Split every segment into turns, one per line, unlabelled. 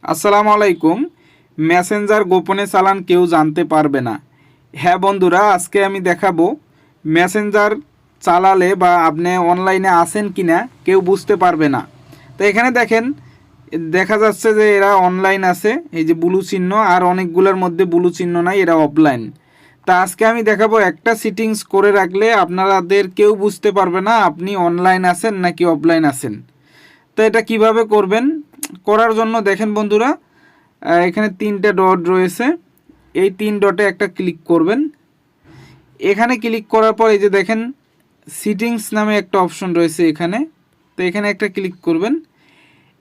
আসসালামু আলাইকুম। মেসেঞ্জার গোপনে চালান কেউ জানতে পারবে না। হ্যাঁ বন্ধুরা, আজকে আমি দেখাবো মেসেঞ্জার চালালে বা আপনি অনলাইনে আছেন কিনা কেউ বুঝতে পারবে না। তো এখানে দেখেন, দেখা যাচ্ছে যে এরা অনলাইন আছে, এই যে ব্লু চিহ্ন, আর অনেকগুলোর মধ্যে ব্লু চিহ্ন নাই, এরা অফলাইন। তা আজকে আমি দেখাবো একটা সিটিংস করে রাখলে আপনাদের কেউ বুঝতে পারবে না আপনি অনলাইন আছেন নাকি অফলাইন আছেন। তো এটা কিভাবে করবেন, করার জন্য দেখেন বন্ধুরা, এখানে 3টে ডট রয়েছে। এই 3 ডটে একটা ক্লিক করবেন। এখানে ক্লিক করার পর এই যে দেখেন সিটিংস নামে একটা অপশন রয়েছে এখানে। তো এখানে একটা ক্লিক করবেন।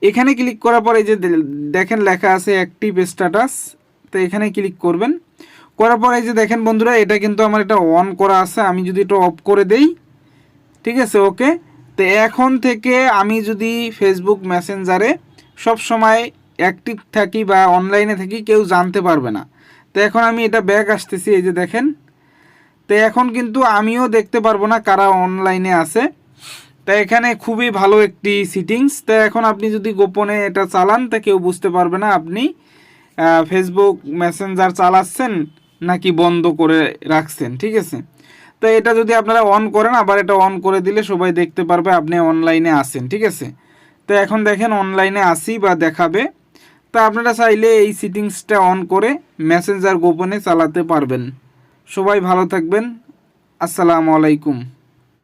এখানে ক্লিক করার পর এই যে দেখেন লেখা আছে অ্যাক্টিভ স্ট্যাটাস। তো এখানে ক্লিক করবেন। করার পর এই যে দেখেন বন্ধুরা, এটা কিন্তু আমার এটা অন করা আছে। আমি যদি এটা অফ করে দেই, ঠিক আছে, ওকে। তো এখন থেকে আমি যদি ফেসবুক মেসেঞ্জারে সব সময় অ্যাক্টিভ থাকি বা অনলাইনে থাকি, কেউ জানতে পারবে না। তো এখন আমি এটা ব্যাক আসতেছি, এই যে দেখেন। তো এখন কিন্তু আমিও দেখতে পারবো না কারা অনলাইনে আছে। তা এখানে খুবই ভালো একটি সিটিংস। তো এখন আপনি যদি গোপনে এটা চালান, তা কেউ বুঝতে পারবে না আপনি ফেসবুক মেসেঞ্জার চালাচ্ছেন নাকি বন্ধ করে রাখছেন, ঠিক আছে। তো এটা যদি আপনারা অন করেন, আবার এটা অন করে দিলে সবাই দেখতে পারবে আপনি অনলাইনে আছেন, ঠিক আছে। তো এখন দেখেন অনলাইনে আসি বা দেখাবে। তা আপনারা চাইলে এই সিটিংসটা অন করে মেসেঞ্জার গোপনে চালাতে পারবেন। সবাই ভালো থাকবেন। আসসালামু আলাইকুম।